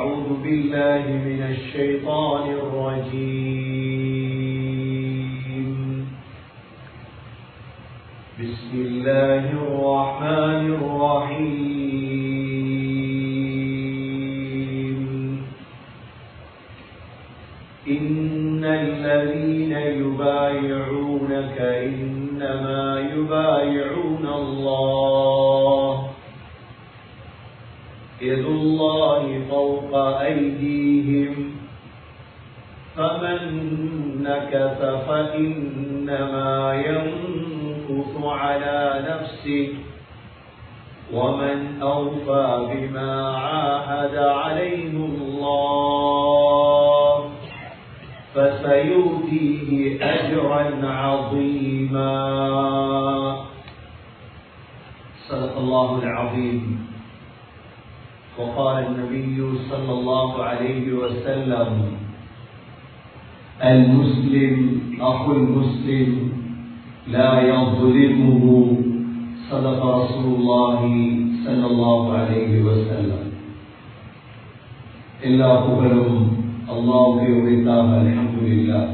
أعوذ بالله من الشيطان الرجيم بسم الله الرحمن الرحيم إن الذين يبايعونك إنما يبايعون الله يد الله فوق أيديهم فمن نكث فإنما ينكث على نفسه ومن أوفى بما عاهد عليه الله فسيؤتيه أجرا عظيما. صدق الله العظيم. وقال النبي صلى الله عليه وسلم المسلم أخو المسلم لا يظلمه. صدق رسول الله صلى الله عليه وسلم. எல்லா புகழும் அல்லாஹ்வுக்கே உரித்தாக. அல்ஹம்துலில்லாஹ்.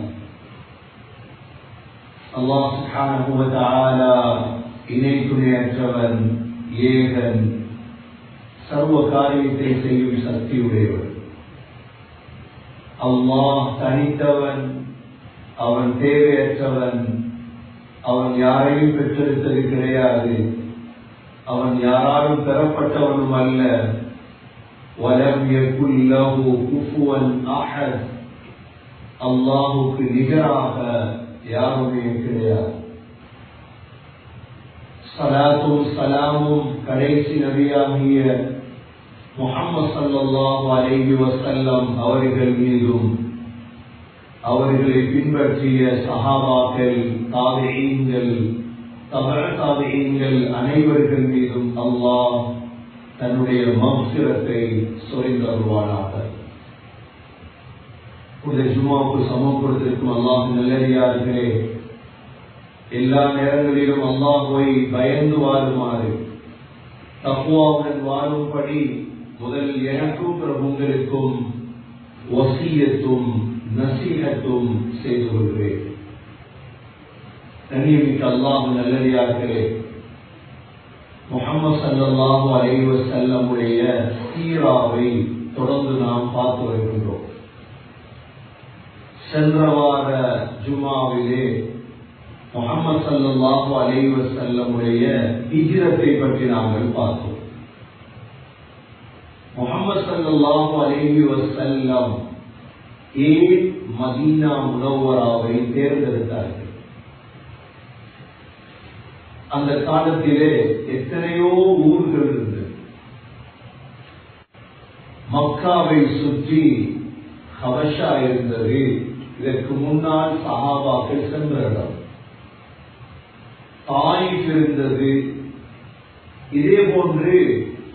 அல்லாஹ் சுப்ஹானஹு வ தஆலா இணை துணையற்றவன், ஏகன், சர்வ காரியத்தை செய்யும் சக்தியுடையவன். அல்லாஹ் தனித்தவன், அவன் தேவையற்றவன், அவன் யாரையும் பெற்றெடுத்தது கிடையாது, அவன் யாராலும் பெறப்பட்டவனும் அல்ல. வலம் யகுல் லஹு குஃபுவன் அஹத். அல்லாஹுக்கு நிகராக யாருமே கிடையாது. ஸலாத்தும் ஸலாமும் கடைசி நபியாகிய முஹம்மது ஸல்லல்லாஹு அலைஹி வஸல்லம் அவர்கள் மீதும், அவர்களை பின்பற்றிய சஹாபாக்கள், தாபிஈன்கள், தபஅ தாபிஈன்கள் அனைவர்கள் மீதும் அல்லாஹ் தன்னுடைய மக்ஃபிரத்தை சொரிந்தருள்வானாக. இந்த ஜும்மாவுக்கு சமம் கொடுத்திருக்கும் அல்லாஹ் நல்லடியார்களே, எல்லா நேரங்களிலும் அல்லாஹ்வை பயந்து வாழுமாறு, தக்வாவுடன் வாழும்படி முதல் எனக்கும் உங்களுக்கும் வசியத்தும் நசீஹத்தும் செய்து கொள்வேன். கண்ணியமிக்க அல்லாஹ் நல்லடியார்களே, முஹம்மது ஸல்லல்லாஹு அலைஹி வஸல்லம் உடைய சீராவை தொடர்ந்து நாம் பார்த்து வருகின்றோம். சென்ற வார ஜும்ஆவிலே முஹம்மது ஸல்லல்லாஹு அலைஹி வஸல்லம் உடைய ஹிஜ்ரத்தை பற்றி நாங்கள் பார்த்தோம். முஹம்மது ஸல்லல்லாஹு அலைஹி வஸல்லம் ஏன் மதீனா முனவ்வராவை தேர்ந்தெடுத்தார்கள்? அந்த காலத்திலே எத்தனையோ ஊர்கள் இருந்தது. மக்காவை சுற்றி ஹபஷா இருந்தது. இதற்கு முன்னால் சஹாபாக்கள் சென்ற இடம். தாயிஃப் இருந்தது. இதே போன்று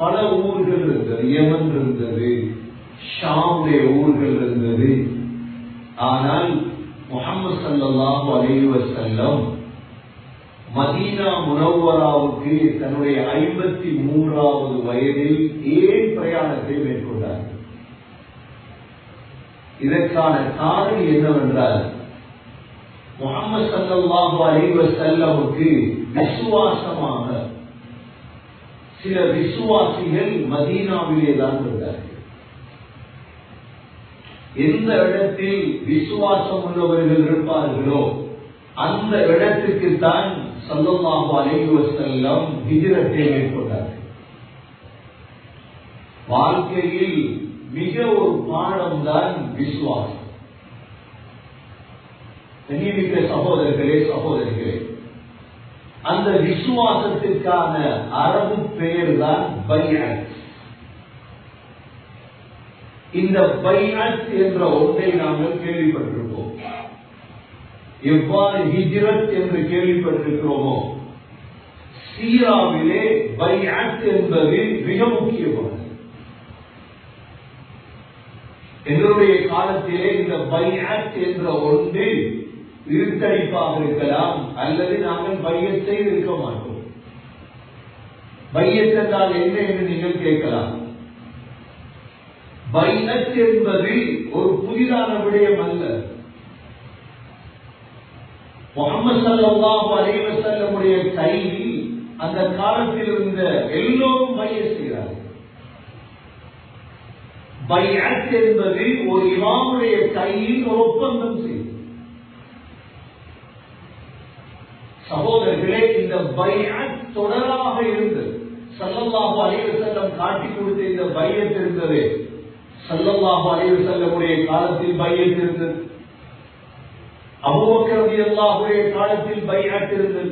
பல ஊர்கள் இருந்தது. யமன் இருந்தது, ஷாமுடைய ஊர்கள் இருந்தது. ஆனால் முஹம்மது ஸல்லல்லாஹு அலைஹி வஸல்லம் மதீனா முனவ்வராவுக்கு தன்னுடைய 53வது வயதில் ஏன் பிரயாணத்தை மேற்கொண்டார்கள்? இதற்கான காரணம் என்னவென்றால், முஹம்மது ஸல்லல்லாஹு அலைஹி வஸல்லமுக்கு விசுவாசமாக சில விசுவாசிகள் மதீனாவிலே தான் இருந்தார்கள். எந்த இடத்தில் விசுவாசம் உள்ளவர்கள் இருப்பார்களோ அந்த இடத்துக்கு தான் ஸல்லல்லாஹு அலைஹி வஸல்லம் ஹிஜ்ரத்தை மேற்கொண்டார்கள். வாழ்க்கையில் மிக ஒரு பாடம் தான் விசுவாசம். கண்ணியமிக்க சகோதரர்களே, சகோதரிகளே, அந்த விசுவாசத்திற்கான அரபு பெயர் தான் பைஅத். இந்த பைஅத் என்ற ஒன்றை நாங்கள் கேள்விப்பட்டிருப்போம். எவ்வாறு ஹிஜ்ரத் என்று கேள்விப்பட்டிருக்கிறோமோ, சீராவிலே பைஅத் என்பது மிக முக்கியமானது. எங்களுடைய காலத்திலே இந்த பைஅத் என்ற ஒன்று இருட்டடிப்பாக இருக்கலாம், அல்லது நாங்கள் பையத் செய்து இருக்க மாட்டோம். பையத் என்றால் என்ன என்று நீங்கள் கேட்கலாம். பைஅத் என்பது ஒரு புதிதான விடயம் அல்ல. முஹம்மது ஸல்லல்லாஹு அலைஹி வஸல்லமுடைய கையில் அந்த காலத்தில் இருந்த எல்லோரும் பைஅத் செய்கிறார்கள். பைஅத் என்பது ஒரு இமாமுடைய கையில் ஒரு ஒப்பந்தம் செய்யும். சகோதரர்களே, இந்த பைஅத் தொடராக இருந்தது. ஸல்லல்லாஹு அலைஹி வஸல்லம் காட்டி கொடுத்த இந்த பைஅத் இருந்தது. ஸல்லல்லாஹு அலைஹி வஸல்லமுடைய காலத்தில் பைஅத் இருந்தது. அபூபக்கர் ரலியல்லாஹுடைய காலத்தில் பைஅத் இருந்தது.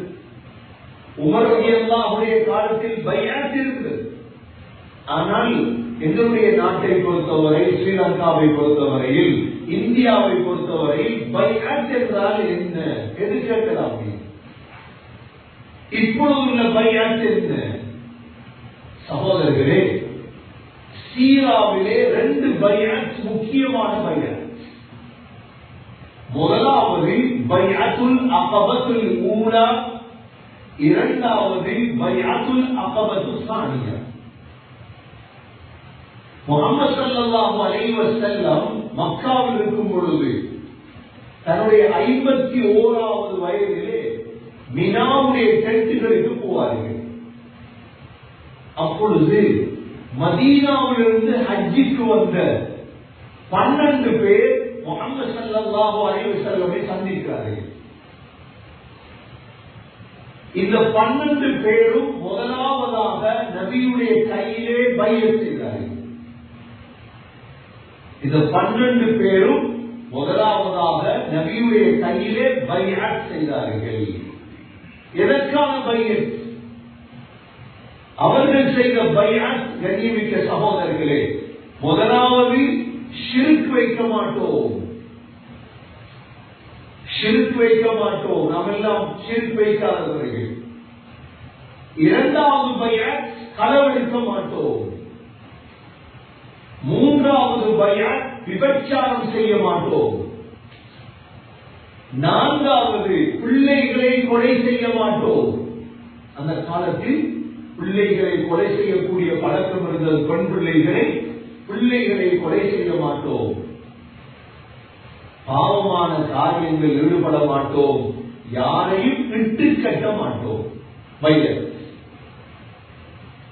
உமர் ரலியல்லாஹுடைய காலத்தில் பைஅத் இருந்தது. ஆனால் எங்களுடைய நாட்டை பொறுத்தவரை, ஸ்ரீலங்காவை பொறுத்தவரையில், இந்தியாவை பொறுத்தவரையில் பைஅத் என்றால் என்ன எது கேட்கலாம். இப்பொழுதுள்ள பைஅத் என்ன? சகோதரர்களே, சீராவிலே 2 பைஅத் முக்கியமான பைஅத். முதலாவது பைஅத்துல் அகபத்துல் ஊலா, இரண்டாவது பைஅத்துல் அகபத்துல் சானியா. முஹம்மது ஸல்லல்லாஹு அலைஹி வஸல்லம் மக்காவில் இருக்கும் பொழுது தன்னுடைய 51வது வயதிலே மினாவுடைய டென்ட்டுகளுக்கு போவார்கள். அப்பொழுது மதீனாவிலிருந்து ஹஜ்ஜிக்கு வந்த 12 பேர் முஹம்மது ஸல்லல்லாஹு அலைஹி வஸல்லமை சந்திக்கிறார்கள். இந்த 12 பேரும் முதலாவதாக நபியுடைய கையிலே பைஅத் செய்தார்கள். இந்த 12 பேரும் முதலாவதாக நபியுடைய கையிலே பைஅத் செய்தார்கள். எதற்கான பைஅத்? அவர்கள் செய்த பைஅத், கண்ணியமிக்க சகோதரர்களே, முதலாவது ஷிர்க் வைக்க மாட்டோம், ஷிர்க் வைக்க மாட்டோம், நாம் எல்லாம் ஷிர்க் வைக்காதவர்கள். இரண்டாவது பைஅத், களவெடுக்க மாட்டோம். மூன்றாவது பைஅத், விபச்சாரம் செய்ய மாட்டோம். நான்காவது, பிள்ளைகளை கொலை செய்ய மாட்டோம். அந்த காலத்தில் பிள்ளைகளை கொலை செய்யக்கூடிய பழக்கம் இருந்தது. பெண் பிள்ளைகளை கொலை செய்ய மாட்டோம். பாவமான காரியங்கள் ஈடுபட மாட்டோம். யாரையும் இட்டு கட்ட மாட்டோம். பைஅத்.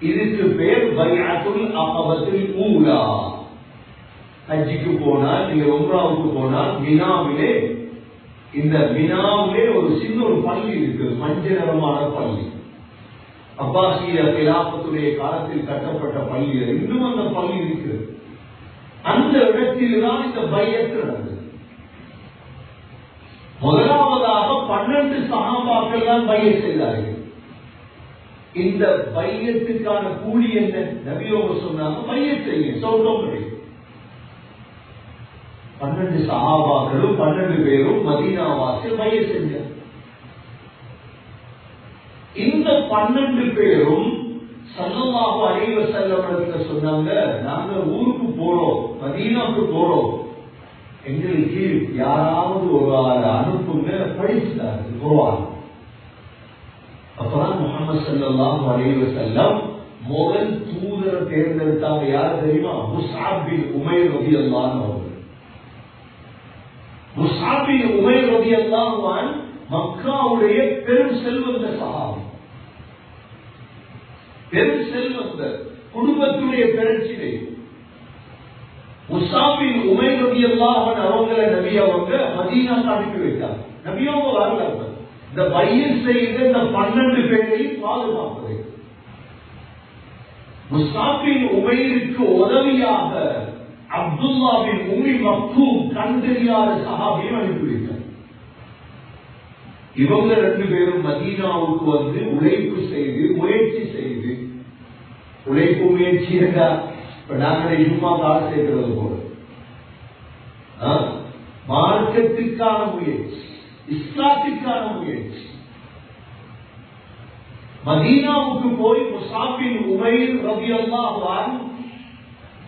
இதுக்கு பேர் பைஅத்துல் அகபத்துல் ஊலா. ஹஜ்ஜுக்கு போனால், நீங்க உம்ராவுக்கு போனால், மினாவிலே, இந்த மினாவிலே ஒரு சின்ன ஒரு பள்ளி இருக்கு, மஞ்சள் நிறமான பள்ளி. அப்பாசிய கிலாபத்துடைய காலத்தில் கட்டப்பட்ட பள்ளி. இன்னும் அந்த பள்ளி இருக்கிறது. அந்த இடத்தில்தான் இந்த பைஅத் நடந்தது. முதலாவதாக 12 சஹாபாக்கள் தான் பைஅத் செய்தார்கள். இந்த பைஅத்துக்கான கூலி என்ன? நபி அவர்கள் சொன்னாங்க, பைஅத் செய்யுங்க, சொர்க்கம் கிடைக்கும். 12 சஹாபாக்களும் 12 பேரும் மதீனாவாசில் பைஅத் செஞ்சார். இந்த 12 பேரும் ஸல்லல்லாஹு அலைஹி வஸல்லம் சொன்னாங்க, நாங்க ஊருக்கு போறோம், மதீனாவுக்கு போறோம், எங்களுக்கு யாராவது ஒரு ஆள் அனுப்புங்க, படிச்சுட்டாரு குர்ஆன். அப்பதான் முஹம்மது ஸல்லல்லாஹு அலைஹி வஸல்லம் முதல் தூதரை தேர்ந்தெடுத்தாங்க. யார் தெரியுமா? முஸ்அப் பின் உமைர் ரலியல்லாஹு அன்ஹு. முஸ்அப் பின் உமைர் ரலியல்லாஹு அன்ஹு மக்காவுடைய பெரும் செல்வந்த சஹாபி, பெரும் செல்வந்த குடும்பத்துடைய பெருச்சினை. முஸ்அப் பின் உமைர் ரலியல்லாஹு அன்ஹு அவங்களை நபி அவங்க மதீனாக்கு அனுப்பி வைத்தார். நபி அவங்க வரல. இந்த பைஅத் செய்த இந்த 12 பேரையும் பாதுகாப்பது. முஸ்அப் பின் உமைருக்கு உதவியாக அப்துல்லா பின் உம்மி மக்தூம் கண்டறியாத சஹாபியை அனுப்பி வைத்தார். இவங்க 2 பேரும் மதீனாவுக்கு வந்து உழைப்பு செய்து, முயற்சி செய்து, உழைப்பு முயற்சி என்றா இப்ப நாங்கள் சும்மா காசு சேர்க்கிறது போல, மார்க்கத்திற்கான முயற்சி, இஸ்லாத்திற்கான முயற்சி. மதீனாவுக்கு போய் முஸ்அப் பின் உமைர் ரலியல்லாஹு அன்ஹு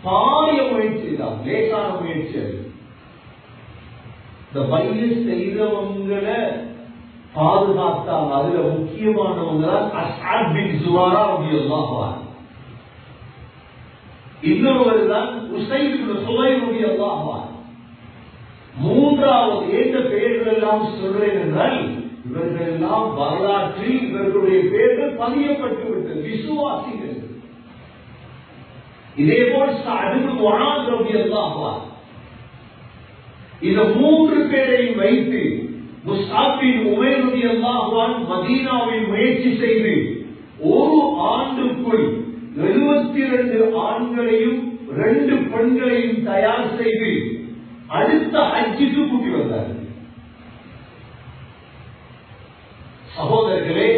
பாரிய முயற்சி தான், லேசான முயற்சி. இந்த பைஅத் செய்தவங்களை பாதுகாத்தாங்க. அதுல முக்கியமானவங்க தான் அஸ்அத் பின் ஜுராரா ரலியல்லாஹு அன்ஹு. இன்னொருவர் தான் உசைத் இப்னு ஹுதைர் ரலியல்லாஹு அன்ஹு. மூன்றாவது எந்த பெயர்கள் எல்லாம் சொல்றேன் என்றால் இவர்கள் எல்லாம் வரலாற்றில் இவர்களுடைய பெயர்கள் பதியப்பட்டு விட்டது, விசுவாசிகள். இதேபோல் சஅத் இப்னு முஆத் ரலியல்லாஹு அன்ஹு. இந்த மூன்று பேரையும் வைத்து முஸ்அப் பின் உமைர் ரலியல்லாஹு அன்ஹு மதீனாவில் முயற்சி செய்து ஒரு ஆண்டுக்குள் 72 ஆண்களையும் 2 பெண்களையும் தயார் செய்து அடுத்த ஹஜ்ஜுக்கு கூட்டி வந்தார்கள். சகோதரர்களே,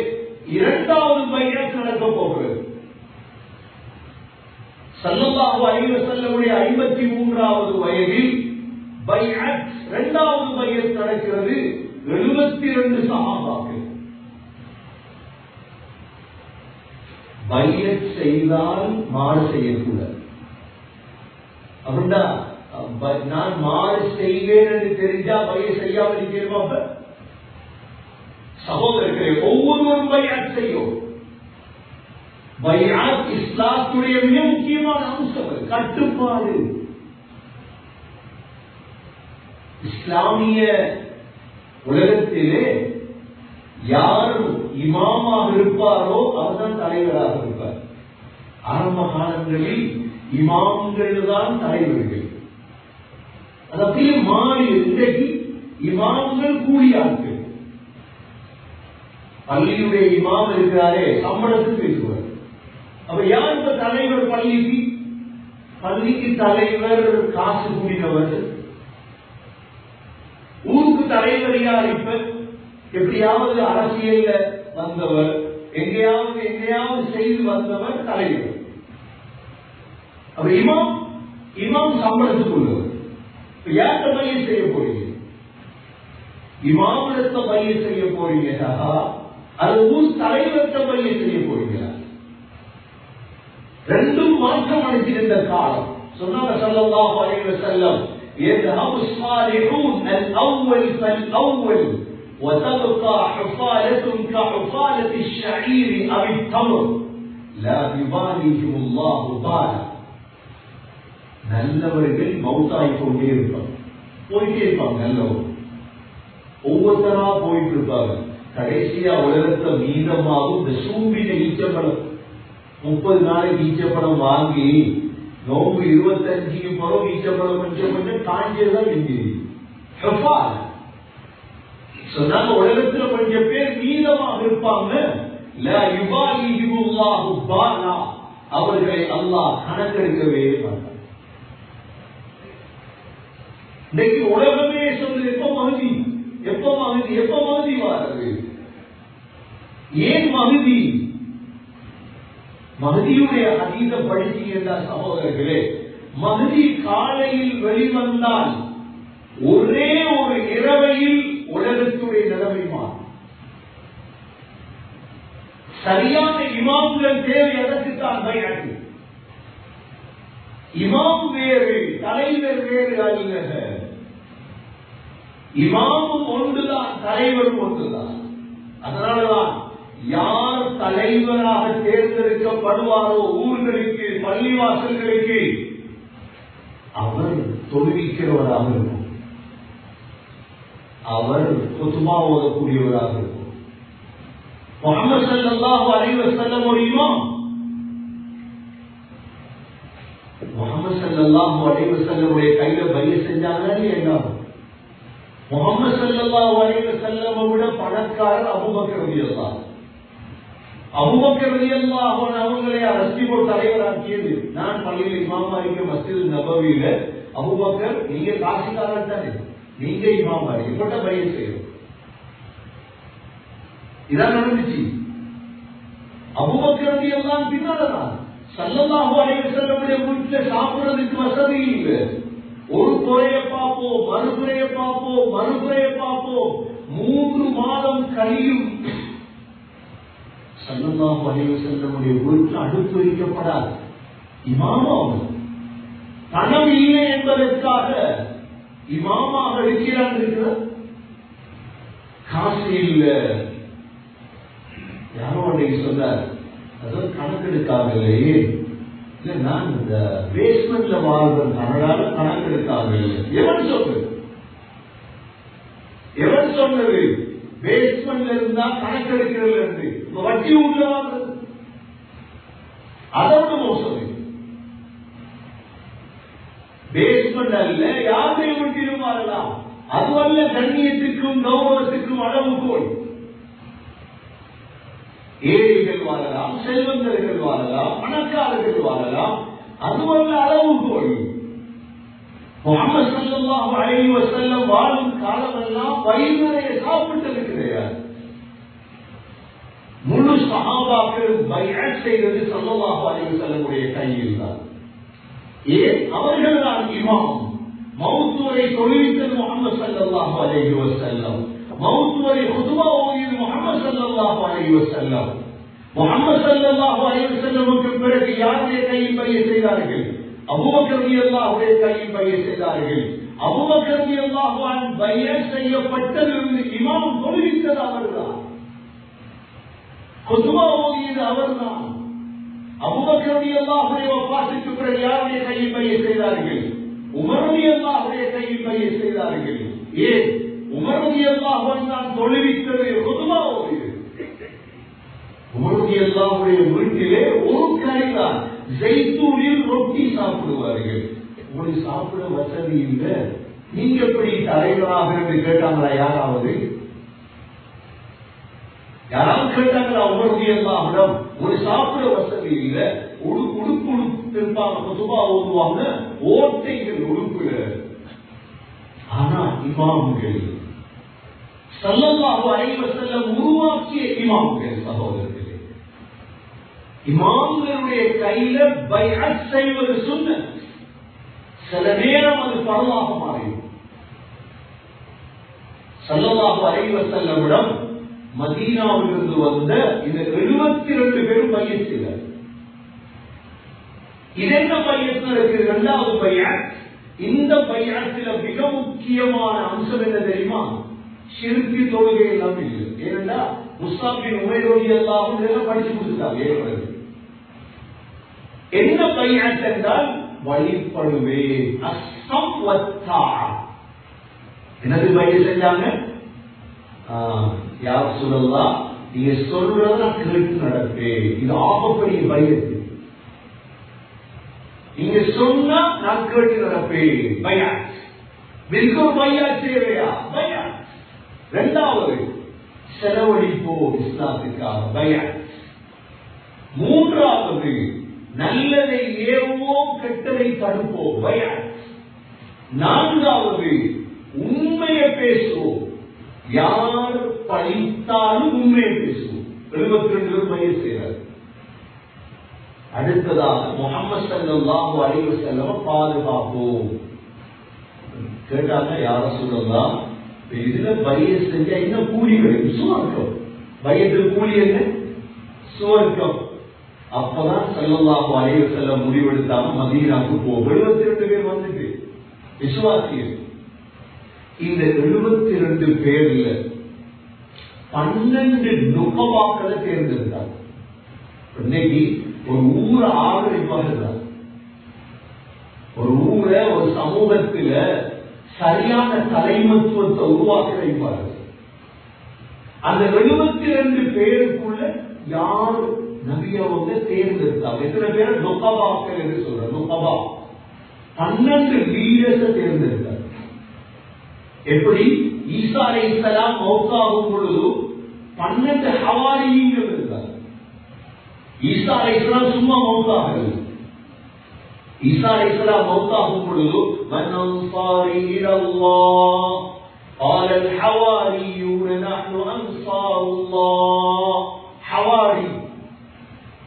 இரண்டாவது பைஅத் நடக்க போகிறது. ஸல்லல்லாஹு அலைஹி வஸல்லமுடைய 53வது வயதில் பைஅத், இரண்டாவது பைஅத் நடக்கிறது. 72 சஹாபாக்கள். பைஅத் செய்தால் மாறு செய்யக்கூடாது. அப்படின்னா நான் மாறு செய்வேன் என்று தெரிஞ்சா பைஅத் செய்யாமல் இருக்கிறோம். சகோதரர்களே, ஒவ்வொருவரும் பைஅத் செய்யும். பைஅத் இஸ்லாத்துடைய மிக முக்கியமான அம்சம், கட்டுப்பாடு. இஸ்லாமிய உலகத்திலே யார் இமாமாக இருப்பாரோ அவர்தான் தலைவராக இருப்பார். ஆரம்ப காலங்களில் இமாம்கள் தான் தலைவர்கள். அது அப்படியே மாறி இன்றைக்கு இமாம்கள் கூலியாட்கள். பள்ளியுடைய இமாம் இருக்கிறாரே சம்பளத்துக்கு பேசுவார். அப்ப யார் இப்ப தலைவர்? பள்ளிக்கு தலைவர் காசு கூடினவர். ஊருக்கு தலைவர் யார்? இப்ப எப்படியாவது அரசியல்ல வந்தவர், எங்கேயாவது செய்து வந்தவர் தலைவர். அப்ப இமாம் சம்பளத்துக்கு உள்ளவர். யார்கிட்ட பையன் செய்ய போறீங்க? இமாமிடத்த பையன் செய்ய போறீங்களா அது ஊர் தலைவர்கிட்ட பையன் செய்ய போறீங்களா? ரெண்டும் மாற்றம் அடைந்திருந்த காலம். சொன்னாங்க ஸல்லல்லாஹு அலைஹி வஸல்லம், يذهب الصالحون الأول فالأول وتبقى حفالة كحفالة الشعير أو التمر لا يباليهم الله بالا. நல்லவர்கள் மௌத்தாய் கொண்டே இருப்பாங்க, போயிட்டே இருப்பாங்க. நல்லவர் ஒவ்வொருத்தரா போயிட்டு இருப்பாங்க. கடைசியா உலகத்தை மீதமாகும் இந்த சூம்பின ஈச்சப்படம். 30 நாளைக்கு ஈச்சப்படம் வாங்கி நோம்பு 25க்கு பிறகு ஈச்சப்படம் கொஞ்சம் காஞ்சதான் இருந்தது. சொன்னாங்க உலகத்துல கொஞ்சம் பேர் மீதமாக இருப்பாங்க. அவர்களை அல்லாஹ் கணக்கெடுக்கவே மாட்டார். இன்னைக்கு உலகமே சொல்லுது எப்ப மகுதி வாரது? ஏன் மகுதியுடைய ஹதீஸ படிச்சீங்கன்னா சகோதரர்களே, மகுதி காலையில் வெளிவந்தால் ஒரே ஒரு இரவையில் உலகத்துடைய நிலைமை மாறும். சரியான இமாம்கள் தேவை. அதற்குத்தான் பைஅத். இமாம் வேறு, தலைவர் வேறு அல்ல. இமாமும் ஒன்றுதான், தலைவரும் ஒன்றுதான். அதனாலதான் யார் தலைவராக தேர்ந்தெடுக்கப்படுவாரோ ஊர்களுக்கு, பள்ளிவாசல்களுக்கு, அவர் தொழுவிக்கிறவராக இருக்கும், அவர் குத்பா ஓதக்கூடியவராக இருக்கும். முஹம்மது ஸல்லல்லாஹு அலைஹி வஸல்லம் ஒரு இமாம். முஹம்மது ஸல்லல்லாஹு அலைஹி வஸல்லமுடைய கையில பைஅத் செஞ்சாங்களா இல்லையா? முஹம்மது ஸல்லல்லாஹு அலைஹி வஸல்லம் விட பணக்காரர் அபூபக்கர் ரலியல்லாஹு அன்ஹு. அபூபக்கர் ரலியல்லாஹு அன்ஹு அவங்களை அரசி போட்டு தலைவராக்கியது. நான் பள்ளியில் இமாமா இருக்க மஸ்ஜித் நபவியில, அபூபக்கர் நீங்க காசிக்காரர் தானே, நீங்க இமாமா இப்பட்ட பையன் செய்யும். இதான் நடந்துச்சு. அபூபக்கர் ரலியல்லாஹு அன்ஹு பின்னாலதான். ஸல்லல்லாஹு அலைஹி வஸல்லம் வீட்டுல சாப்பிடுறதுக்கு வசதி இல்லை. ஒரு குறைய பார்ப்போம், மறுகுறைய பார்ப்போம். 3 மாதம் கழியும். ஸல்லல்லாஹு அலைஹி வஸல்லம் வீட்டில் அடுப்பு வைக்கப்படாது. இமாமாவும் பணம் இல்லை என்பதற்காக இமாமாக இருக்கிறார். காசு இல்லை. யாரோ அன்றைக்கு சொன்னார், அதாவது கணக்கெடுக்காகலையே இல்ல நான் இந்த பேஸ்மெண்ட்ல வாழ்றேன் அதனால கணக்கு எடுக்காது. எவன் சொன்னது பேஸ்மெண்ட்ல இருந்தா கணக்கு எடுக்கிறது? வட்டி உள்ள வாழ்றது அதோட மோசம். பேஸ்மெண்ட் அல்ல, யாருடைய வீட்டிலும் வாழலாம். அதுவல்ல கண்ணியத்துக்கும் கௌரவத்துக்கும் அளவுகோல். ஏழைகள் வாழலாம், செல்வந்தர்கள் வாழலாம், பணக்காரர்கள் வாழலாம், அதுவல்ல அளவுகோல். முஹம்மது ஸல்லல்லாஹு அலைஹி வஸல்லம் வாழும் காலமெல்லாம் வயிறு நிறைய சாப்பிட்டது கிடையாது. முழு சஹாபாக்கள் பைஅத் செய்தது ஸல்லல்லாஹு அலைஹி வஸல்லமுடைய கையில் தான். ஏன்? அவர்கள் தான் இமாம். மவுத் வரை தொழுவித்தது முஹம்மது ஸல்லல்லாஹு அலைஹி வஸல்லம். மவுத் வரை குதுபா ஓதியது முஹம்மது ஸல்லல்லாஹு அலைஹி வஸல்லம். முஹம்மது ஸல்லல்லாஹு அலைஹி வஸல்லமுக்கு பிறகு யாருடைய கையில் பைஅத் செய்தார்கள்? அபூபக்கர் ரலியல்லாஹுடைய கையில் பைஅத் செய்தார்கள். அபூபக்கர் ரலியல்லாஹு அன்ஹு பைஅத் செய்யப்பட்டதிலிருந்து இமாம் தொழுவித்தது அவர்தான், குதுபா ஓதியது அவர்தான். அபூபக்கர் ரலியல்லாஹுடைய வஃபாத்துக்கு பிறகு யாருடைய கையில் பைஅத் செய்தார்கள்? உமர் ரலியல்லாஹுடைய கையில் பைஅத் செய்தார்கள். ஏன்? உமர் ரலியல்லாஹு அன்ஹு தான் தொழுவித்தது, குதுபா ஓதியது. உமர் ரலியல்லாஹுடைய வீட்டிலே ஒரு கறிதான் ஜெய்தூனில் ரொட்டி சாப்பிடுவார்கள். உங்களுக்கு சாப்பிட வசதி இல்லை, நீங்க எப்படி தலைவராக என்று கேட்டாங்களா? யாராவது கேட்டாங்களா? உமர் ரலியல்லாஹுவிடம் ஒரு சாப்பிட வசதி இல்லை, உடுப்பு உடுத்திருப்பாங்க, குதுபா ஓதுவாங்க, ஓட்டைகள் உடுப்புல. ஆனா இமாம்கள் ஸல்லல்லாஹு அலைஹி வஸல்லம் உருவாக்கிய இமாம்கள், சகோதரர்களே, இமாம்களுடைய கையில பைஅத் செய்வது சுன்னத். சில நேரம் அது பரவாக மாறிடும். ஸல்லல்லாஹு அலைஹி வஸல்லமிடம் மதீனாவிலிருந்து வந்த இந்த 72 பேரும் பைஅத் செய்தார். இது என்ன பைஅத் நடக்குது? இரண்டாவது பைஅத். இந்த பைஅத்தில மிக முக்கியமான அம்சம் என்ன தெரியுமா? ஷிர்க் தொழுகை எல்லாம் இல்லை. ஏனென்றா முஸ்அப் பின் உமைர் ரலியல்லாஹு அன்ஹு படிச்சு கொடுத்தாங்க ஏற்கனவே. என்ன பைஅத் என்றால் வழிபடுவேன், அஸ்ஸம் வத்தா. என்னது பைஅத் செஞ்சாங்க? யா ரசூலல்லாஹ், நீங்க சொல்றத கேட்டு நடப்பேன். இது ஆகப்பெரிய பைஅத். நீங்க சொன்னா நான் கேட்டு நடப்பேன். பைஅத். பில்குல் பைஅத் தேவையா? பைஅத். இரண்டாவது, செலவழிப்போம் இஸ்லாத்துக்காக, பைஅத். மூன்றாவது, நல்லதை ஏவுவோம், கெட்டதை தடுப்போம், பைஅத். நான்காவது, உண்மையை பேசுவோம், யார் பழித்தாலும் உண்மையை பேசுவோம். 72 பைஅத் செய்கிறார். அடுத்ததாக முஹம்மது ஸல்லல்லாஹு அலைஹி வஸல்லம் பாதுகாப்போம். கேட்டாங்க, யா ரசூலல்லாஹ், இதுல பைஅத் செஞ்சா என்ன கூலி கிடைக்கும்? சுவர்க்கம். பைஅத்துக்கு கூலி என்ன? சுவர்க்கம். அப்பதான் ஸல்லல்லாஹு அலைஹி வஸல்லம் முடிவெடுத்தாங்க மதீனாவுக்கு போ. 72 பேர் வந்துட்டு விசுவாசிகள். இந்த 72 பேர்ல 12 நுகபாக்களை தேர்ந்தெடுத்தாங்க. இன்னைக்கு ஒரு ஊரை ஆதரிப்பார்கள். ஒரு ஊரை, ஒரு சமூகத்தில் சரியான தலைமத்துவத்தை உருவாக்க வைப்பார்கள். அந்த 72 பேருக்குள்ள யார் நபியவங்க தேர்ந்தெடுத்தாங்க? எத்தனை பேர் நுகபாக்கள் என்று சொல்ற? நுகபா 12 லீடர்ஸை தேர்ந்தெடுத்தார். எப்படி? ஈசா அலைஹிஸ்ஸலாம் மௌத்தாகும் பொழுது 12 ஹவாரியின்கள் இருந்தார். ஈசா அலைஹிஸ்ஸலாம் சும்மா மௌத்தாகல. ஈசா அலைஹிஸ்ஸலாம் மௌத்தாகும் பொழுது மன் அன்சாரி இலல்லாஹ் قال الحواريون نحن انصار الله. ஹவாரி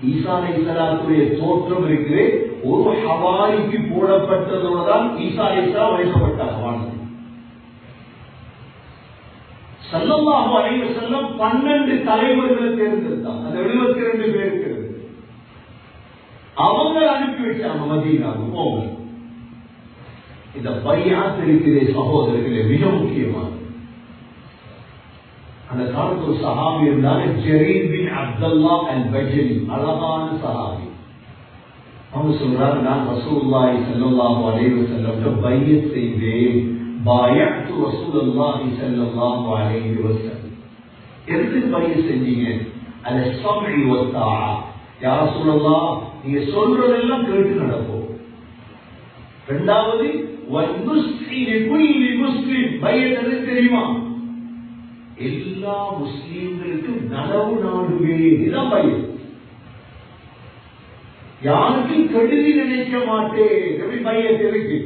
ஈசா அலைஹிஸ்ஸலாத்துடைய தோற்றம் இருக்குது. ஒரு ஹவாரிக்கு போடப்பட்டதோடு தான் ஈசா அலைஹிஸ்ஸலாம் வைக்கப்பட்டார். ஸல்லல்லாஹு அலைஹி வஸல்லம் 12 தலைவர்களை தேர்ந்தெடுத்தாங்க. அந்த 72 பேருக்கு அவங்க அனுப்பி வச்சாங்க மதீனாவுக்கு போங்க. இந்த பைஅத் இருக்கிற சகோதரர்களே மிக முக்கியமானது. அந்த காலத்து ஒரு சஹாபி இருந்தாங்க, ஜரீர் பின் அப்துல்லா அல் பஜலி. அழகான சஹாபி. அவங்க சொல்றாங்க, நான் ரசூலுல்லாஹி ஸல்லல்லாஹு அலைஹி வஸல்லம் பையத் செய்தேன். பாயஅத்து ரசூலுல்லாஹி ஸல்லல்லாஹு அலைஹி வஸல்லம். எதுக்கு பையத் செஞ்சீங்க? அல ஸம்இ வ தாஆ. யா ரசூலுல்லாஹ், நீங்க சொல்றதெல்லாம் கேட்டு நடப்போம். இரண்டாவது வன்னுஸ்ஹி லிகுல்லி முஸ்லிம். பையத் எது தெரியுமா? எல்லா முஸ்லிம்களுக்கு நலவு நாடுவேன். இதுதான் பையத். யாருக்கும் கெடுதி நினைக்க மாட்டேன். எப்படி பையத் இருக்கு?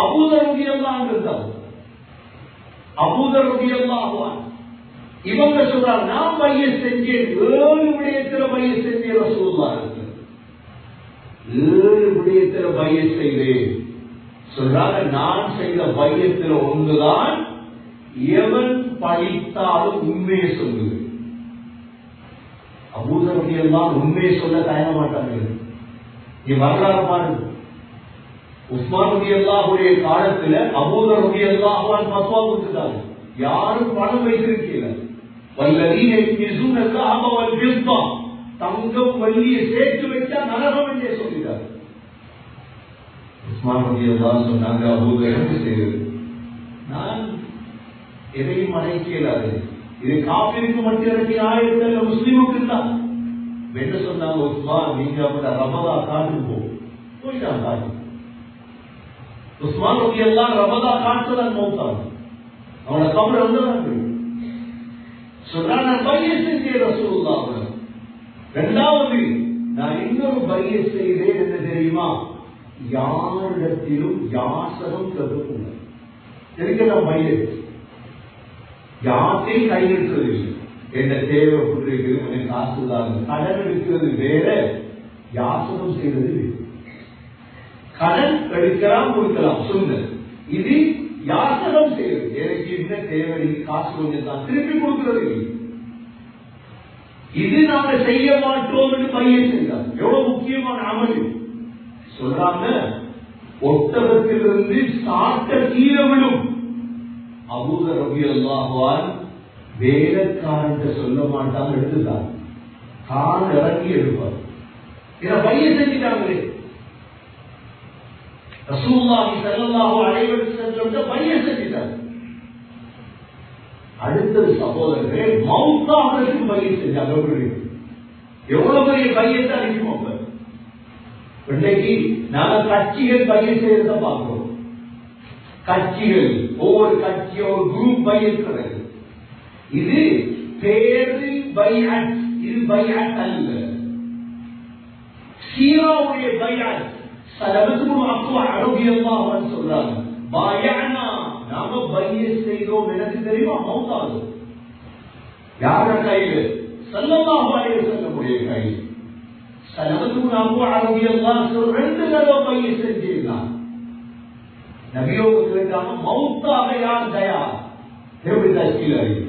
அபூதர் ரலியல்லாஹு அன்ஹு இருந்தார். அபூதர் ரலியல்லாஹு அன்ஹு இவங்க சொல்றாங்க, நான் பையத் செஞ்சேன். 7 விடயத்துல பையத் செஞ்சேன் ரசூலுல்லாஹ். 7 விடயத்துல பையத் செய்தேன். சொல்றாங்க, நான் செய்த பையத்துல ஒன்றுதான், எவன் பழித்தாலும் உண்மையை சொல்லுது. அபூதர் ரலியல்லாஹு உண்மையை சொல்ல தயங்க மாட்டாங்க. நீ வரலாறு பாருங்க. உஸ்மான் ரலியல்லாஹுடைய காலத்துல அபூதர் ரலியல்லாஹு ஃபத்வா கொடுத்தாங்க, யாரும் பணம் வைத்திருக்கீங்க, வல்லதீன யக்னிஸூன ஸஹப வல் ஃபித்தா, தங்கம் வெள்ளியை சேர்த்து வச்சா நரகம் என்றே சொல்லிட்டார். உஸ்மான் ரலியல்லாஹு சொன்னாங்க, அபூதர் என்ன செய்வது? நான் எதையும் மறைக்கலாது. இது காபிருக்கு மட்டும் இறக்கி ஆயிரத்தி முஸ்லீமுக்கு தான். என்ன சொன்னாங்க, உஸ்மான் நீங்க அப்ப ரமதா காட்டுக்கு போயிட்டான். காட்டு உஸ்மான் ரலியல்லாஹு ரமதா காட்டுதான் மௌத்தாங்க. அவனோட கபர் வந்து சொல்றான், நான் பையத் செஞ்சேன் ரசூலுல்லாஹ். இரண்டாவது, நான் இன்னொரு பையத் செய்தேன். என்ன தெரியுமா? யாரிடத்திலும் யாசகம் கருதுக்கூடாது. எதுக்கெல்லாம் பையத்? யாத்தையும் கையெழுத்துறது இல்லை. என்ன தேவைப்பட்டிருக்கு, எனக்கு காசு தான். கடன் எடுக்கிறது வேற, யாசகம் செய்வது வேறு. கடன் எடுக்கலாம் கொடுக்கலாம் சொன்னது, இது யாசகம் செய்வது. எனக்கு என்ன தேவை, காசு கொஞ்சம் தான், திருப்பி கொடுக்கிறது இல்லை. இது நாங்க செய்ய மாட்டோம் என்று பையன் செய்தார். எவ்வளவு முக்கியமான அமல் சொல்றாங்க. ஒட்டகத்திலிருந்து சாட்ட கீழே விடும். அபூதர் ரலியல்லாஹு அன்ஹு வேலைக்காரன் சொல்ல மாட்டாங்க, எடுத்துட்டாங்க. கால் இறங்கி எடுப்பார். இதை பையன் செஞ்சுட்டாங்களே. ரசூலுல்லாஹி ஸல்லல்லாஹு அலைஹி வஸல்லம் பையன் செஞ்சுட்டாங்க. அடுத்தது சகோதரர்களே, மௌத்தாவதற்கு பையன் செஞ்சாங்க. எவ்வளவு பெரிய பையத்தை அனுப்பிவோம். இன்னைக்கு நாங்க கட்சிகள் பையன் செய்யறத பார்க்கிறோம். கட்சிகள், ஒவ்வொரு கட்சியும் ஒரு குரூப் பையன். இது பேரு பைஅத், இது பைஅத் அல்ல. சீராவுடைய பைஅத் சலபத்துல் அக்வா ரலியல்லாஹு அன்ஹு சொல்றாங்க, பாயஅனா, நாம பையத் செய்தோம். எனக்கு தெரியுமா? மௌத்தாது யார கையில? ஸல்லல்லாஹு அலைஹி வஸல்லம் உடைய கையில். சலபத்துல் அக்வா ரலியல்லாஹு அன்ஹு 2 தடவை பையத் செஞ்சிருக்காங்க. நபியோடு கேட்டாங்க, மௌத்தாக யார் தயார்? எப்படி தஸ்கீல் அறிவு?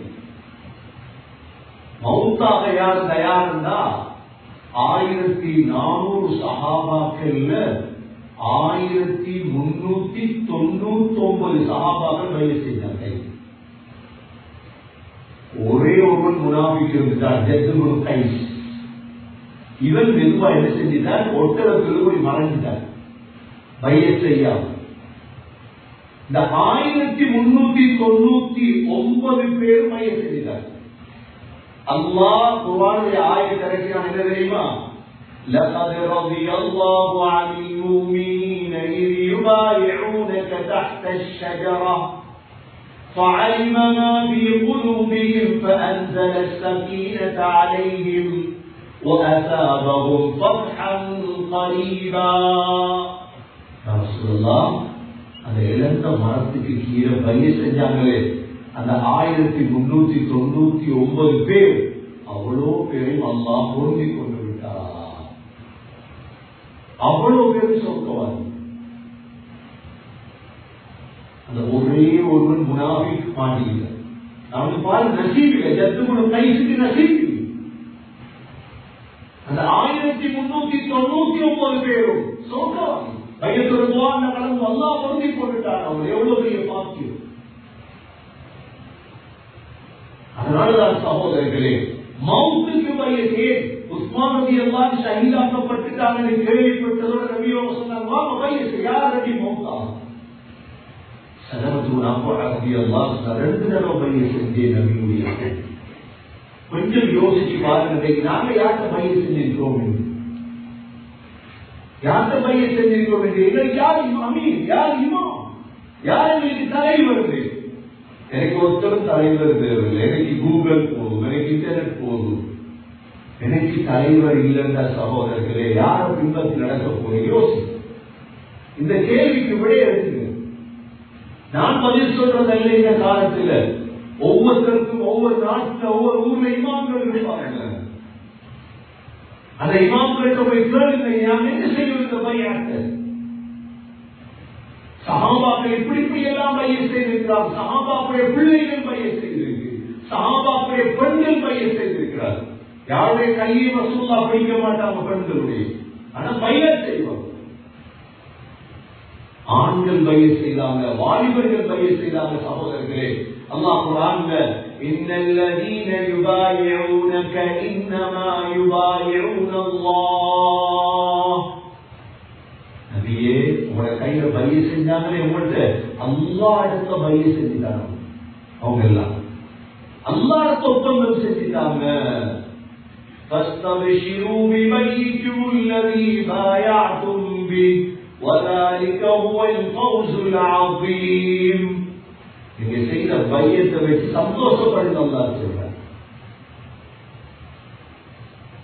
மௌத்தாக யார் தயார் இருந்தா 1400 சஹாபாக்கள்ல 1399 சஹாபாக்கள் பையத் செஞ்சாங்க. ஒரே ஒருவன் முனாஃபிக் இருந்தார், ஜத் இப்னு கைஸ். இவன் மெதுவா என்ன செஞ்சிட்டார்? ஒட்டகத்தில் போய் மறைஞ்சிட்டார், பையத் செய்யாம. இந்த 1399 பேர் பையத் செஞ்சிட்டார். அல்லாஹ் குர்ஆனில் ஆயத் இறக்கினான், என்ன தெரியுமா? لقد رضي الله عن المؤمنين إذ يبايعونك تحت الشجرة فعلم ما في قلوبهم فأنزل السكينة عليهم وأثابهم فتحا قريبا. يا رسول الله, அந்த இழந்த மரத்துக்கு கீழே பையத் செஞ்சாங்களே, அந்த 1399 பேர், அவ்வளோ பேரையும் அல்லாஹ் பொருந்திக் கொண்டு விட்டார். அவ்வளோ பேரும் சொர்க்கவாதி. அந்த ஒரே ஒருவன் முனாஃபிக் மாட்டிக்கல. அவனுக்கு பாரு நசீபில்லை, ஜத்துக்குள்ள கைசுக்கு நசீபி. அந்த 1399 பேரும் சொர்க்கவாதி. பையத்தோட துஆன கலந்து அல்லாஹ் பொருந்திக் கொண்டுட்டார். அவர் எவ்வளவு பெரிய பாக்கியம். அதனாலதான் சகோதரர்களே, மௌத்துக்கு பையத்தே உஸ்மான் ரலியல்லாஹு ஷஹீதாக்கப்பட்டுட்டாங்க கேள்விப்பட்டதோட நபி அவங்க சொன்னாங்க, வாங்க பையஸ் யார் நபி மௌத்தா? சலமத்து அக்பர் ரலியல்லாஹு அன்ஹு 2 தடவை பையஸ் செஞ்சே நபியுடைய. கொஞ்சம் யோசிச்சு பாருங்க, நாங்க யார்கிட்ட பையஸ் செஞ்சிருக்கோம்? யார்கிட்ட பையஸ் செஞ்சிருக்கோம்? எங்களுக்கு யார் அமீர், யார் இமாம், யார் எங்களுக்கு தலைவர்? எனக்கு ஒருத்தரும் தலைவர் தேவையில்லை. எனக்கு கூகுள் போதும், எனக்கு இன்டர்நெட் போதும். எனக்கு தலைவர் இல்லைன்ற சகோதரர்களே, யார பின்பற்றி நடக்க போறீங்க? யோசி. இந்த கேள்விக்கு விட எடுத்துங்க. நான் பதில் சொல்றதல்ல. இந்த காலத்தில் ஒவ்வொருத்தருக்கும் ஒவ்வொரு நாட்டில் ஒவ்வொரு ஊர்ல இமாம்கள் இருப்பாங்க. அந்த இமாம்கிட்ட போய் கேளுங்க, நான் என்ன செய்யும் இந்த பையன்? சஹாபாக்கள் இப்படி எல்லாம் பையன் செய்திருக்கிறார். சஹாபாக்களுடைய பிள்ளைகள் பையன் செய்திருக்கு. சஹாபாக்களுடைய பெண்கள் பையன் செய்திருக்கிறார். யாருடைய கையை ரசூலுல்லாஹ் பிடிக்க மாட்டாங்க பெண்களுடைய, ஆனா பையன் செய்வாங்க. ஆண்கள் பையன் செய்தாங்க, வாலிபர்கள் பையன் செய்தாங்க. சகோதரர்களே, அல்லாஹ் குர்ஆன்ல இன்னல்லதீன யுபாயிஊனக இன்னமா யுபாயிஊனல்லாஹ், நபியே உங்களோட கையில பையன் செஞ்சாங்களே, உங்கள்கிட்ட அல்லாஹ் இடத்துல பையன் செஞ்சுட்டாங்க. அவங்க எல்லாம் அல்லாஹ் இடத்துல ஒப்பந்தம் செஞ்சுட்டாங்க. فاستبشروا ببيعكم الذي بايعتم به وذلك هو الفوز العظيم. நீங்க செய்த பையத்தை வச்சு சந்தோஷப்படுங்க. அல்லாஹ் சொல்றார்,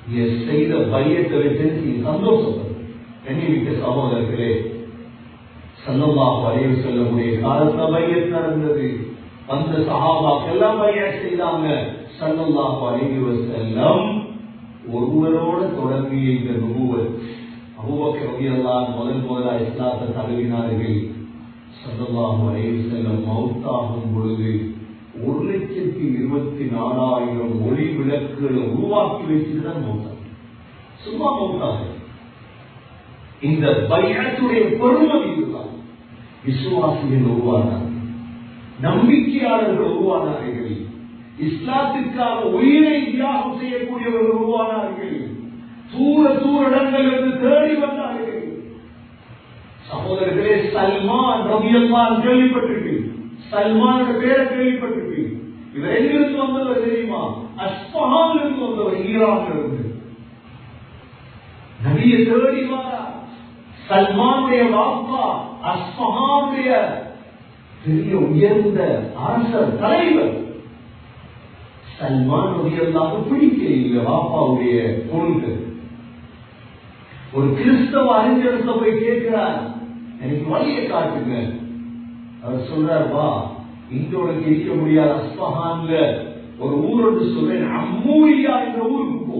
நீங்க செய்த பையத்தை வச்சு நீங்க சந்தோஷப்படுங்க. கண்ணியமிக்க சகோதரர்களே, ஸல்லல்லாஹு அலைஹி வஸல்லம் காலத்துல பையத் நடந்தது. அந்த சஹாபாக்கள் எல்லாம் பையத் செய்தாங்க. ஸல்லல்லாஹு அலைஹி வஸல்லம் ஒருவரோட தொடங்கிய இந்த நுபுவத், அபூபக்கர் ரலியல்லாஹு அன்ஹு முதலா இஸ்லாத்தை தழுவினார்கள். ஸல்லல்லாஹு அலைஹி வஸல்லம் மௌத்தாகும் பொழுது 1,24,000 ஒளி விளக்குகளை உருவாக்கி வச்சுட்டு தான் மௌத்தாங்க. சும்மா மௌத்தாங்க. இந்த பைஅத்துடைய பெருமதி இதுதான். விசுவாசிகள் உருவானார்கள், நம்பிக்கையாளர்கள் உருவானார்கள், இஸ்லாத்திற்காக உயிரை தியாகம் செய்யக்கூடியவர்கள் உருவானார்கள், தூர இடங்களிலிருந்து தேடி வந்தார்கள். சகோதரர்களே, சல்மான் ரலியல்லாஹு அன்ஹு கேள்விப்பட்டிருக்கு. சல்மான் பேரை கேள்விப்பட்டிருக்கு. இவர் எங்கிருந்து வந்தவர் தெரியுமா? அஸ்பஹானில் இருந்து வந்தவர், ஈரானில் இருந்து. நபியை தேடி வாரா. சல்மானுடைய வாப்பா அஸ்பஹானுடைய பெரிய உயர்ந்த அரசர், தலைவர். சல்மான் ரலியல்லாஹு பிடிக்க இல்லை வாப்பாவுடைய கொள்கை. ஒரு கிறிஸ்தவ அறிஞர்கிட்ட போய் கேட்கிறார், எனக்கு வழியை காட்டுங்க. அவர் சொல்றார், வா, இங்க உனக்கு இருக்க முடியாது. அஸ்பஹான்ல ஒரு ஊரோடு சொல்றேன், அம்மூரியா என்ற ஊருக்கு போ.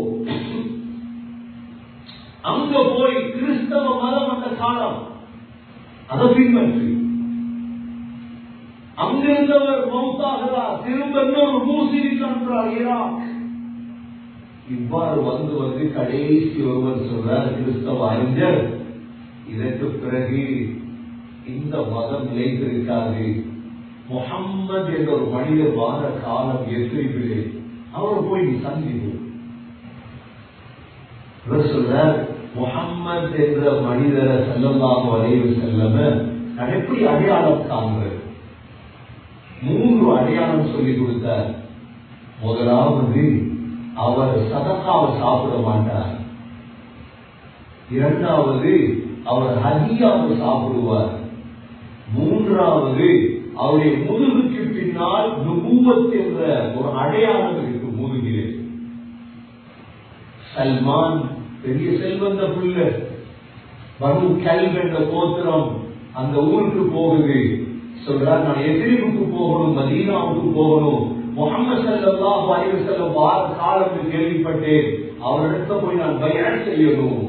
அங்க போய் கிறிஸ்தவ மதம் அந்த காலம் அதை பின்பற்றி அங்கிருந்தவர் மௌத்தாகிறார். திரும்ப இன்னொரு மூசிரி சென்றார் ஈராக். இவ்வாறு வந்து கடைசி ஒருவர் சொல்றார், கிறிஸ்தவ அறிஞர், இதற்கு பிறகு இந்த மதம் நிலைத்திருக்காது. முஹம்மது என்ற ஒரு மனிதர் வார காலம் எதிர்வில்லை, அவரை போய் நீ சந்திப்பு. இவர் சொல்றார், முஹம்மது என்ற மனிதரை ஸல்லல்லாஹு அலைஹி வஸல்லம் நான் எப்படி அடையாளம் காண்கிறேன்? 3 அடையாளம் சொல்லி கொடுத்தார். முதலாவது, அவர் சதகாவை சாப்பிட மாட்டார். இரண்டாவது, அவர் ஹதியாவை சாப்பிடுவார். மூன்றாவது, அவருடைய முதுகுக்கு பின்னால் நுபுவத் என்ற ஒரு அடையாளம் இருக்கு முதுகிலே. சல்மான் பெரிய செல்வந்த பிள்ளை, பனு கல்ப் என்ற கோத்திரம் அந்த ஊருக்கு போகுது. சொல்றார், நான் எதிரிவுக்கு போகணும், மதீனாவுக்கு போகணும். முஹம்மது ஸல்லல்லாஹு அலைஹி வஸல்லம் வார காலத்தில் கேள்விப்பட்டேன், அவரிடத்துல போய் நான் பைஅத் செய்யணும்.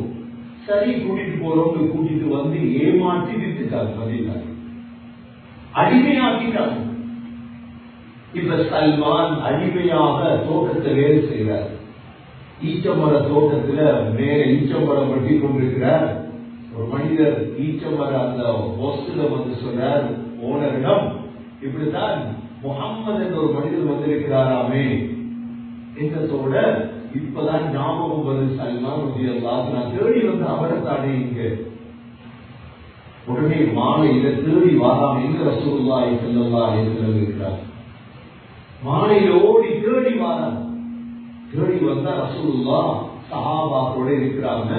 சரி, கூட்டிட்டு போறோம்னு கூட்டிட்டு வந்து ஏமாற்றி விட்டுட்டார். மதீனா அடிமையாக்கிட்டார். இப்ப சல்மான் அடிமையாக தோட்டத்தை வேலை செய்கிறார். ஈச்சமர தோட்டத்துல மேல ஈச்சமரம் வெட்டி கொண்டிருக்கிறார். ஒரு மனிதர் ஈச்சமர அந்த பொஸ்ல வந்து சொன்னார் ஓனரிடம், இப்படித்தான் முஹம்மது என்ற ஒரு மனிதர் வந்திருக்கிறாராமே. என்றதோட இப்பதான் ஞாபகம் வருது சல்மான் ரலியல்லாஹு அன்ஹு. நான் தேடி வந்து அவரை தானேங்க. உடனே மாலையில தேடி வாராம எங்க ரசூலுல்லாஹி ஸல்லல்லாஹு அலைஹி வஸல்லம் இருக்கிறார். மாலையில ஓடி தேடி வாராம். தேடி வந்தா ரசூலுல்லாஹ் சஹாபாக்களோட இருக்கிறாங்க.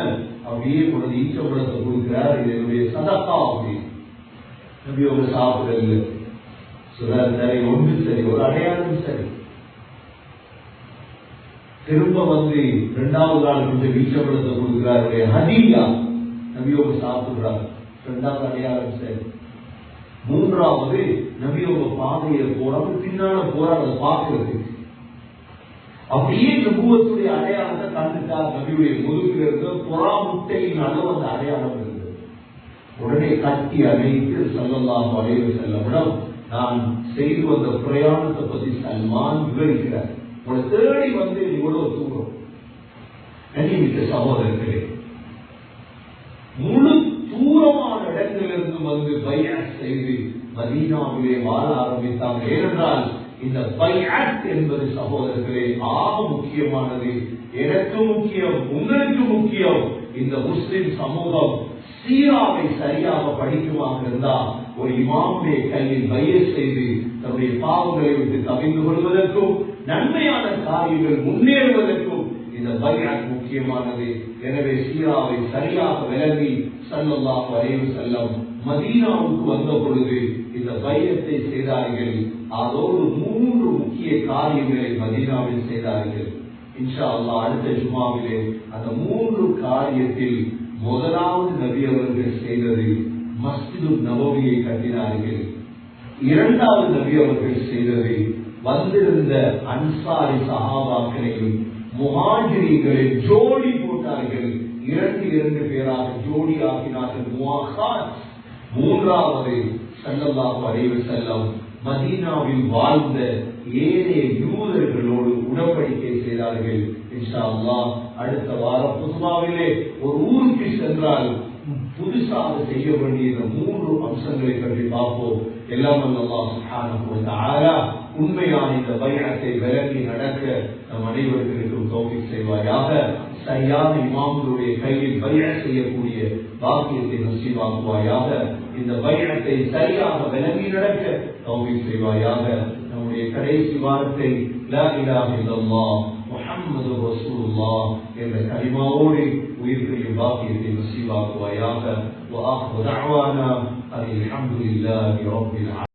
அப்படியே கொண்டு ஈச்சப்பழத்தை கொடுக்கிறார். இது என்னுடைய சதக்கா அப்படி நபி அவங்க சாப்பிடல. சொல்றாரு, சரி ஒன்று சரி, ஒரு அடையாளம் சரி. திரும்ப வந்து இரண்டாவது நாள் கொஞ்சம் ஈச்சப்பழத்தை கொடுக்கிறாரு. ஹதீயா நபி அவங்க சாப்பிடுறாரு. இரண்டாவது அடையாளம் சரி. மூன்றாவது நபியோட பாதையை போறாங்க, பின்னால போறாங்க அதை பார்க்கறதுக்கு. அப்படியே நபுவத்துடைய அடையாளத்தை கண்டுட்டார். நபியுடைய முதுகில் இருந்த புறா முட்டையின் அளவு அந்த அடையாளம் இருந்தது. உடனே கட்டி அணைத்து ஸல்லல்லாஹு அலைஹி வஸல்லம், நான் செய்து வந்த பிரயாணத்தை பத்தி சல்மான் விவரிக்கிறார். உங்களை தேடி வந்து இவ்வளவு தூரம். கண்ணியமிக்க சகோதரர்களே, முழு தூரமான இடத்திலிருந்து வந்து பைஅத் செய்து மதீனாவிலே வாழ ஆரம்பித்தாங்க. ஏனென்றால் இந்த பைஅத் என்பது சகோதரர்களே ஆக முக்கியமானது. எனக்கு முக்கியம், உங்களுக்கு முக்கியம். இந்த முஸ்லிம் சமூகம் சீராவை சரியாக படிக்குமாக இருந்தால் ஒரு இமாமுடைய கையில் பைஅத் செய்து தன்னுடைய பாவங்களை விட்டு கவிழ்ந்து கொள்வதற்கும் நன்மையான காரியங்கள் முன்னேறுவதற்கும் இந்த பைஅத் முக்கியமானது. எனவே சீராவை சரியாக விளங்கி ஸல்லல்லாஹு அலைஹி வஸல்லம் மதீனாவுக்கு வந்த பொழுது இந்த பைஅத்தை செய்தார்கள். அதோடு 3 முக்கிய காரியங்களை மதீனாவில் செய்தார்கள். இன்ஷா அல்லாஹ் அடுத்த ஜும்மாவிலே அந்த 3 காரியத்தில் முதலாவது நபி அவர்கள் செய்தது மஸ்ஜிது நபவியை கட்டினார்கள். இரண்டாவது நபி அவர்கள் செய்தது வந்திருந்த அன்சாரி சஹாபாக்களையும் முஹாஜிரிகளை ஜோடி போட்டார்கள். 2 பேராக ஜோடி ஆக்கினார்கள். முவாஹாத். மூன்றாவது ஸல்லல்லாஹு அலைஹி வஸல்லம் மதீனாவில் வாழ்ந்த ஏழை யூதர்களோடு உடன்படிக்கை செய்தார்கள். இன்ஷா அல்லாஹ் அடுத்த வாரம் புதுமாவிலே ஒரு ஊருக்கு சென்றால் புதுசாக செய்ய வேண்டிய இந்த 3 அம்சங்களை பற்றி பார்ப்போம். எல்லாம் அல்லாஹ் சுப்ஹானஹு வ தஆலா உண்மையான இந்த பைஅத்தை விளங்கி நடக்க நம் அனைவருக்கும் தௌஃபீக் செய்வாயாக. சரியான இமாம்களுடைய கையில் பைஅத் செய்யக்கூடிய பாக்கியத்தை நசீபாக்குவாயாக. இந்த பைஅத்தை சரியாக விளங்கி நடக்க தௌஃபீக் செய்வாயாக. நம்முடைய கடைசி வார்த்தை லா இலாஹ இல்லல்லாஹ் முஹம்மதுர் ரசூலுல்லாஹ் என்ற கலிமாவோடு உயிர்ப்பிக்கும் பாக்கியத்தை நசீபாக்குவாயாக. வ ஆஹிரு தஅவானா அல்ஹம்துலில்லாஹி ரப்பில் ஆலமீன்.